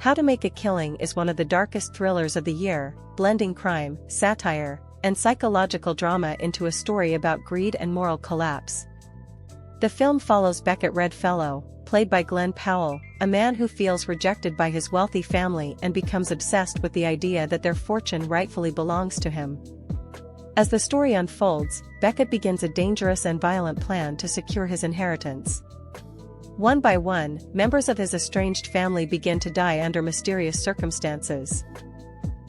How to Make a Killing is one of the darkest thrillers of the year, blending crime, satire, and psychological drama into a story about greed and moral collapse. The film follows Beckett Redfellow, played by Glen Powell, a man who feels rejected by his wealthy family and becomes obsessed with the idea that their fortune rightfully belongs to him. As the story unfolds, Beckett begins a dangerous and violent plan to secure his inheritance. One by one, members of his estranged family begin to die under mysterious circumstances.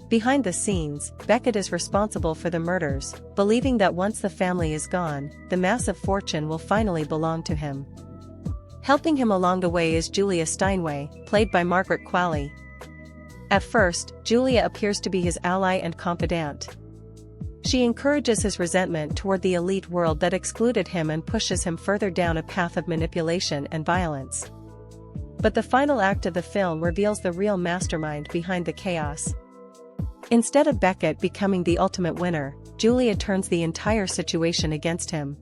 Behind the scenes, Beckett is responsible for the murders, believing that once the family is gone, the massive fortune will finally belong to him. Helping him along the way is Julia Steinway, played by Margaret Qualley. At first, Julia appears to be his ally and confidant. She encourages his resentment toward the elite world that excluded him and pushes him further down a path of manipulation and violence. But the final act of the film reveals the real mastermind behind the chaos. Instead of Beckett becoming the ultimate winner, Julia turns the entire situation against him.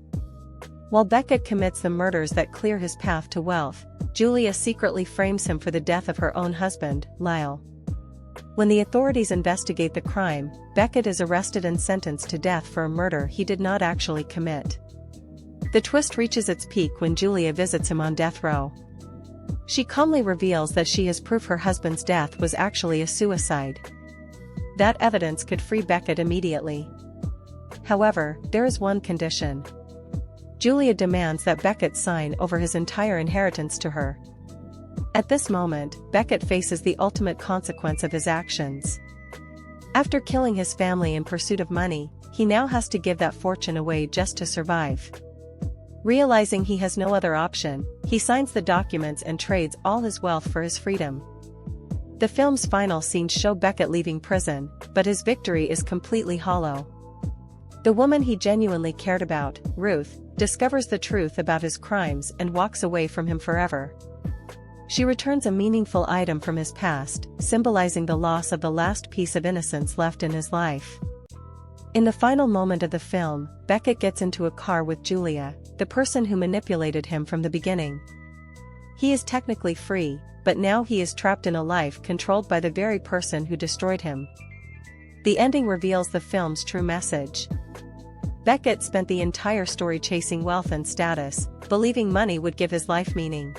While Beckett commits the murders that clear his path to wealth, Julia secretly frames him for the death of her own husband, Lyle. When the authorities investigate the crime, Beckett is arrested and sentenced to death for a murder he did not actually commit. The twist reaches its peak when Julia visits him on death row. She calmly reveals that she has proof her husband's death was actually a suicide. That evidence could free Beckett immediately. However, there is one condition. Julia demands that Beckett sign over his entire inheritance to her. At this moment, Beckett faces the ultimate consequence of his actions. After killing his family in pursuit of money, he now has to give that fortune away just to survive. Realizing he has no other option, he signs the documents and trades all his wealth for his freedom. The film's final scenes show Beckett leaving prison, but his victory is completely hollow. The woman he genuinely cared about, Ruth, discovers the truth about his crimes and walks away from him forever. She returns a meaningful item from his past, symbolizing the loss of the last piece of innocence left in his life. In the final moment of the film, Beckett gets into a car with Julia, the person who manipulated him from the beginning. He is technically free, but now he is trapped in a life controlled by the very person who destroyed him. The ending reveals the film's true message. Beckett spent the entire story chasing wealth and status, believing money would give his life meaning.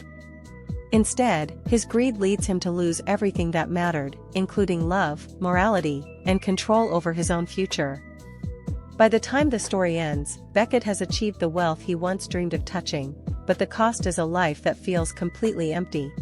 Instead, his greed leads him to lose everything that mattered, including love, morality, and control over his own future. By the time the story ends, Beckett has achieved the wealth he once dreamed of touching, but the cost is a life that feels completely empty.